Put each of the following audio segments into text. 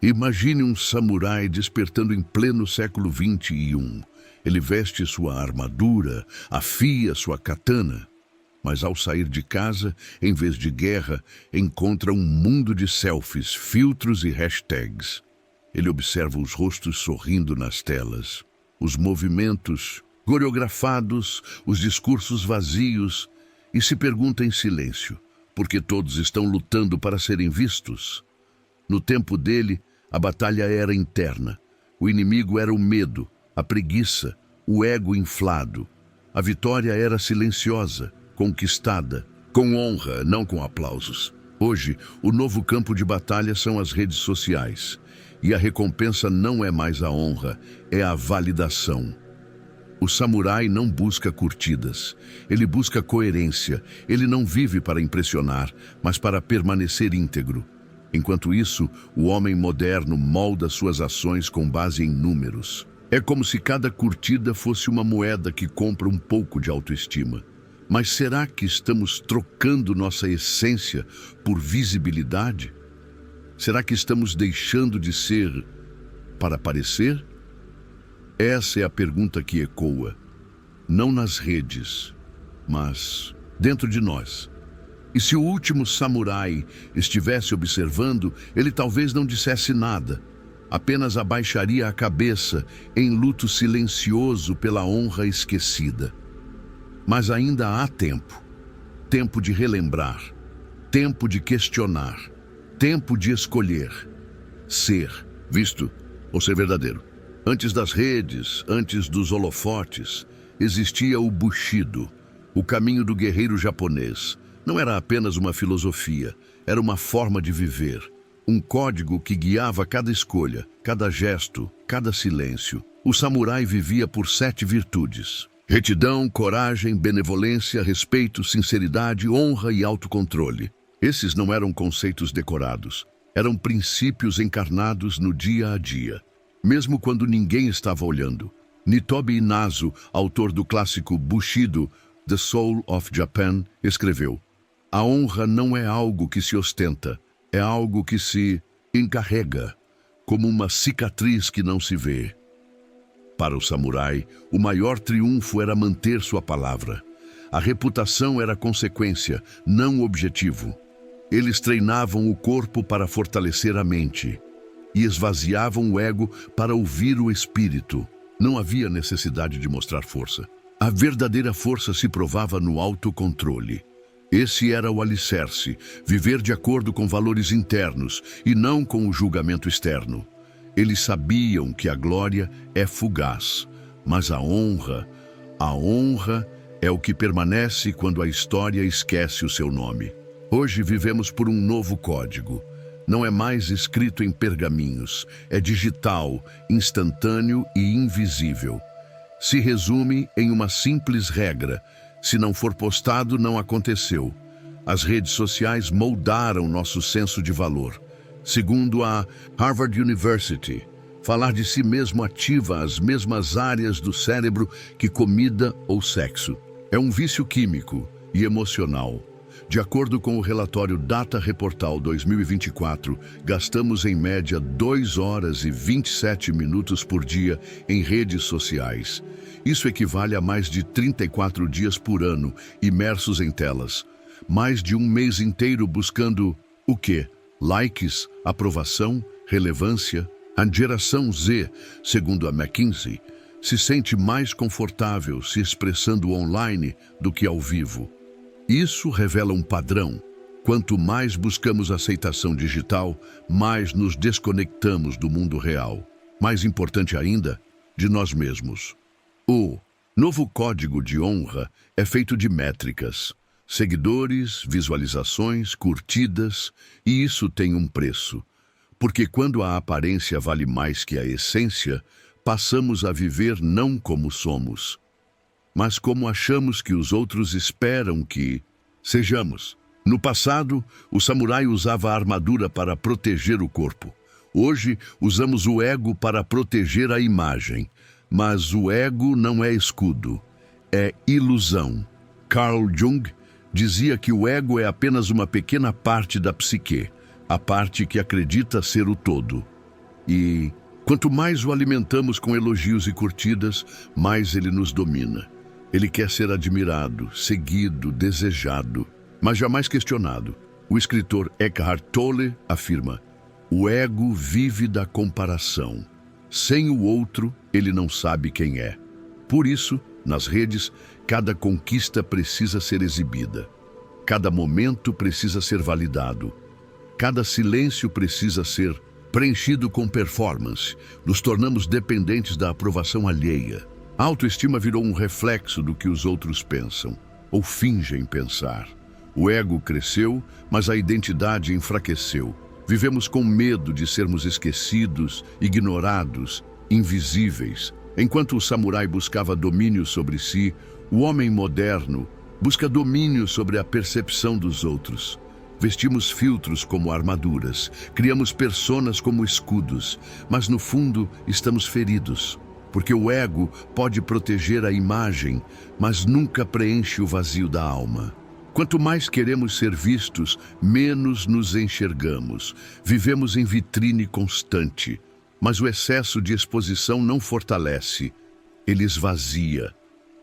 Imagine um samurai despertando em pleno século XXI. Ele veste sua armadura, afia sua katana, mas ao sair de casa, em vez de guerra, encontra um mundo de selfies, filtros e hashtags. Ele observa os rostos sorrindo nas telas, os movimentos coreografados, os discursos vazios, e se pergunta em silêncio, porque todos estão lutando para serem vistos. No tempo dele, a batalha era interna. O inimigo era o medo, a preguiça, o ego inflado. A vitória era silenciosa, conquistada, com honra, não com aplausos. Hoje, o novo campo de batalha são as redes sociais. E a recompensa não é mais a honra, é a validação. O samurai não busca curtidas, ele busca coerência. Ele não vive para impressionar, mas para permanecer íntegro. Enquanto isso, o homem moderno molda suas ações com base em números. É como se cada curtida fosse uma moeda que compra um pouco de autoestima. Mas será que estamos trocando nossa essência por visibilidade? Será que estamos deixando de ser para parecer? Essa é a pergunta que ecoa, não nas redes, mas dentro de nós. E se o último samurai estivesse observando, ele talvez não dissesse nada, apenas abaixaria a cabeça em luto silencioso pela honra esquecida. Mas ainda há tempo, tempo de relembrar, tempo de questionar, tempo de escolher, ser visto ou ser verdadeiro. Antes das redes, antes dos holofotes, existia o Bushido, o caminho do guerreiro japonês. Não era apenas uma filosofia, era uma forma de viver, um código que guiava cada escolha, cada gesto, cada silêncio. O samurai vivia por 7 virtudes: retidão, coragem, benevolência, respeito, sinceridade, honra e autocontrole. Esses não eram conceitos decorados, eram princípios encarnados no dia a dia. Mesmo quando ninguém estava olhando. Nitobe Inazu, autor do clássico Bushido, The Soul of Japan, escreveu: a honra não é algo que se ostenta, é algo que se encarrega, como uma cicatriz que não se vê. Para o samurai, o maior triunfo era manter sua palavra. A reputação era consequência, não objetivo. Eles treinavam o corpo para fortalecer a mente e esvaziavam o ego para ouvir o espírito. Não havia necessidade de mostrar força. A verdadeira força se provava no autocontrole. Esse era o alicerce, viver de acordo com valores internos e não com o julgamento externo. Eles sabiam que a glória é fugaz, mas a honra é o que permanece quando a história esquece o seu nome. Hoje vivemos por um novo código. Não é mais escrito em pergaminhos, é digital, instantâneo e invisível. Se resume em uma simples regra: se não for postado, não aconteceu. As redes sociais moldaram nosso senso de valor. Segundo a Harvard University, falar de si mesmo ativa as mesmas áreas do cérebro que comida ou sexo. É um vício químico e emocional. De acordo com o relatório Data Reportal 2024, gastamos em média 2 horas e 27 minutos por dia em redes sociais. Isso equivale a mais de 34 dias por ano imersos em telas. Mais de um mês inteiro buscando o quê? Likes, aprovação, relevância. A geração Z, segundo a McKinsey, se sente mais confortável se expressando online do que ao vivo. Isso revela um padrão. Quanto mais buscamos aceitação digital, mais nos desconectamos do mundo real. Mais importante ainda, de nós mesmos. O novo código de honra é feito de métricas, seguidores, visualizações, curtidas, e isso tem um preço. Porque quando a aparência vale mais que a essência, passamos a viver não como somos, mas como achamos que os outros esperam que sejamos. No passado, o samurai usava a armadura para proteger o corpo. Hoje, usamos o ego para proteger a imagem. Mas o ego não é escudo, é ilusão. Carl Jung dizia que o ego é apenas uma pequena parte da psique, a parte que acredita ser o todo. E quanto mais o alimentamos com elogios e curtidas, mais ele nos domina. Ele quer ser admirado, seguido, desejado, mas jamais questionado. O escritor Eckhart Tolle afirma: o ego vive da comparação. Sem o outro, ele não sabe quem é. Por isso, nas redes, cada conquista precisa ser exibida. Cada momento precisa ser validado. Cada silêncio precisa ser preenchido com performance. Nos tornamos dependentes da aprovação alheia. A autoestima virou um reflexo do que os outros pensam, ou fingem pensar. O ego cresceu, mas a identidade enfraqueceu. Vivemos com medo de sermos esquecidos, ignorados, invisíveis. Enquanto o samurai buscava domínio sobre si, o homem moderno busca domínio sobre a percepção dos outros. Vestimos filtros como armaduras, criamos personas como escudos, mas no fundo estamos feridos, porque o ego pode proteger a imagem, mas nunca preenche o vazio da alma. Quanto mais queremos ser vistos, menos nos enxergamos. Vivemos em vitrine constante, mas o excesso de exposição não fortalece, ele esvazia.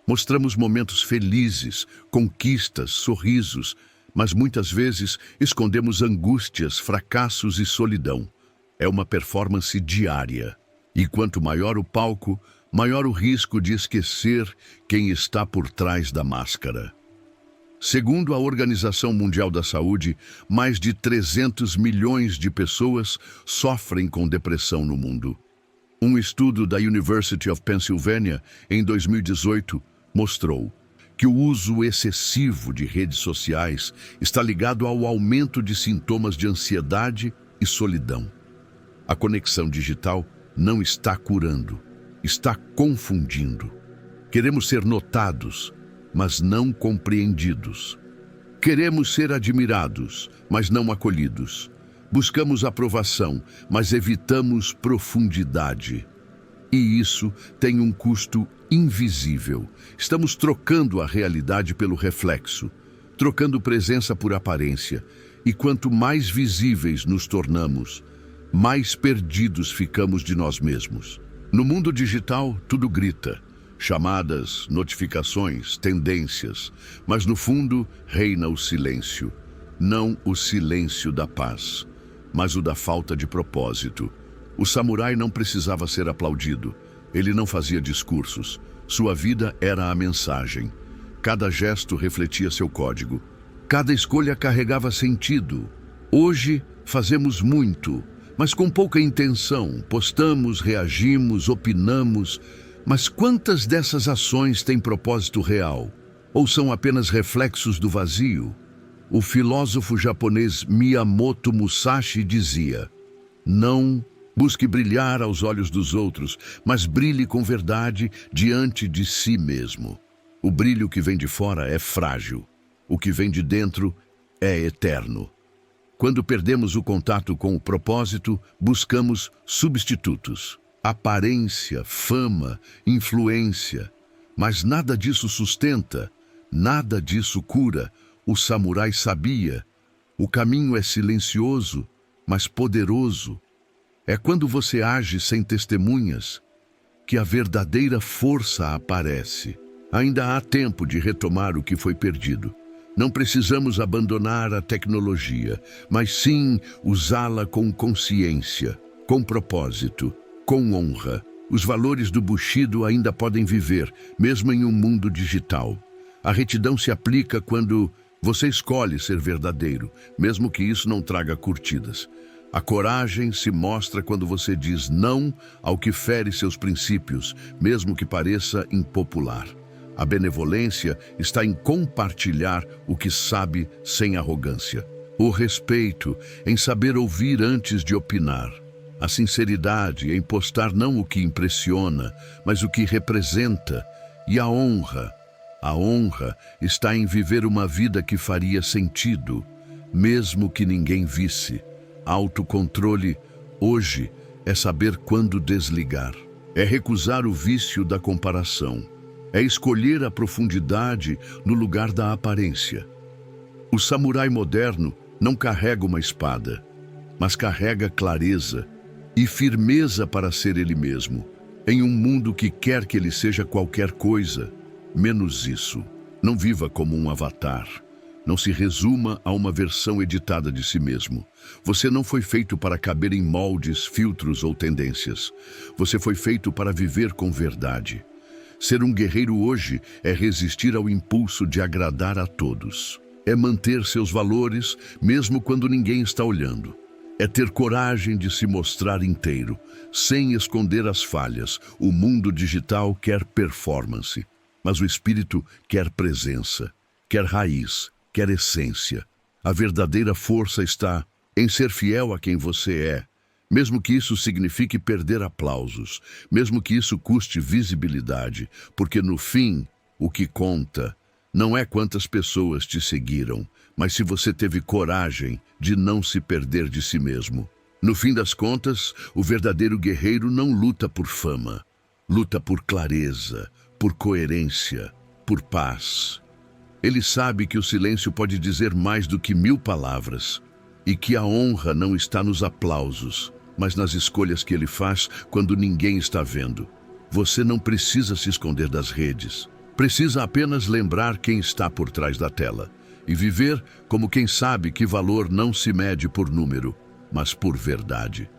Mostramos momentos felizes, conquistas, sorrisos, mas muitas vezes escondemos angústias, fracassos e solidão. É uma performance diária. E quanto maior o palco, maior o risco de esquecer quem está por trás da máscara. Segundo a Organização Mundial da Saúde, mais de 300 milhões de pessoas sofrem com depressão no mundo. Um estudo da University of Pennsylvania, em 2018, mostrou que o uso excessivo de redes sociais está ligado ao aumento de sintomas de ansiedade e solidão. A conexão digital não está curando, está confundindo. Queremos ser notados, mas não compreendidos. Queremos ser admirados, mas não acolhidos. Buscamos aprovação, mas evitamos profundidade. E isso tem um custo invisível. Estamos trocando a realidade pelo reflexo, trocando presença por aparência. E quanto mais visíveis nos tornamos, mais perdidos ficamos de nós mesmos. No mundo digital, tudo grita. Chamadas, notificações, tendências. Mas no fundo, reina o silêncio. Não o silêncio da paz, mas o da falta de propósito. O samurai não precisava ser aplaudido. Ele não fazia discursos. Sua vida era a mensagem. Cada gesto refletia seu código. Cada escolha carregava sentido. Hoje, fazemos muito, mas com pouca intenção. Postamos, reagimos, opinamos. Mas quantas dessas ações têm propósito real? Ou são apenas reflexos do vazio? O filósofo japonês Miyamoto Musashi dizia: não busque brilhar aos olhos dos outros, mas brilhe com verdade diante de si mesmo. O brilho que vem de fora é frágil. O que vem de dentro é eterno. Quando perdemos o contato com o propósito, buscamos substitutos. Aparência, fama, influência. Mas nada disso sustenta, nada disso cura. O samurai sabia. O caminho é silencioso, mas poderoso. É quando você age sem testemunhas que a verdadeira força aparece. Ainda há tempo de retomar o que foi perdido. Não precisamos abandonar a tecnologia, mas sim usá-la com consciência, com propósito, com honra. Os valores do Bushido ainda podem viver, mesmo em um mundo digital. A retidão se aplica quando você escolhe ser verdadeiro, mesmo que isso não traga curtidas. A coragem se mostra quando você diz não ao que fere seus princípios, mesmo que pareça impopular. A benevolência está em compartilhar o que sabe sem arrogância. O respeito em saber ouvir antes de opinar. A sinceridade em postar não o que impressiona, mas o que representa. E a honra. A honra está em viver uma vida que faria sentido, mesmo que ninguém visse. Autocontrole, hoje, é saber quando desligar. É recusar o vício da comparação. É escolher a profundidade no lugar da aparência. O samurai moderno não carrega uma espada, mas carrega clareza. e firmeza para ser ele mesmo, em um mundo que quer que ele seja qualquer coisa, menos isso. Não viva como um avatar. Não se resuma a uma versão editada de si mesmo. Você não foi feito para caber em moldes, filtros ou tendências. Você foi feito para viver com verdade. Ser um guerreiro hoje é resistir ao impulso de agradar a todos. É manter seus valores, mesmo quando ninguém está olhando. É ter coragem de se mostrar inteiro, sem esconder as falhas. O mundo digital quer performance, mas o espírito quer presença, quer raiz, quer essência. A verdadeira força está em ser fiel a quem você é, mesmo que isso signifique perder aplausos, mesmo que isso custe visibilidade, porque no fim, o que conta não é quantas pessoas te seguiram, mas se você teve coragem de não se perder de si mesmo. No fim das contas, o verdadeiro guerreiro não luta por fama, luta por clareza, por coerência, por paz. Ele sabe que o silêncio pode dizer mais do que 1000 palavras e que a honra não está nos aplausos, mas nas escolhas que ele faz quando ninguém está vendo. Você não precisa se esconder das redes. Precisa apenas lembrar quem está por trás da tela e viver como quem sabe que valor não se mede por número, mas por verdade.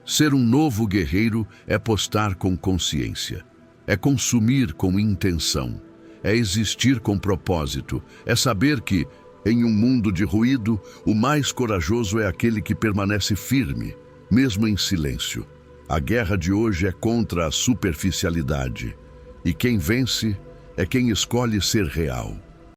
Ser um novo guerreiro é postar com consciência, é consumir com intenção, é existir com propósito, é saber que, em um mundo de ruído, o mais corajoso é aquele que permanece firme, mesmo em silêncio. A guerra de hoje é contra a superficialidade, e quem vence é quem escolhe ser real.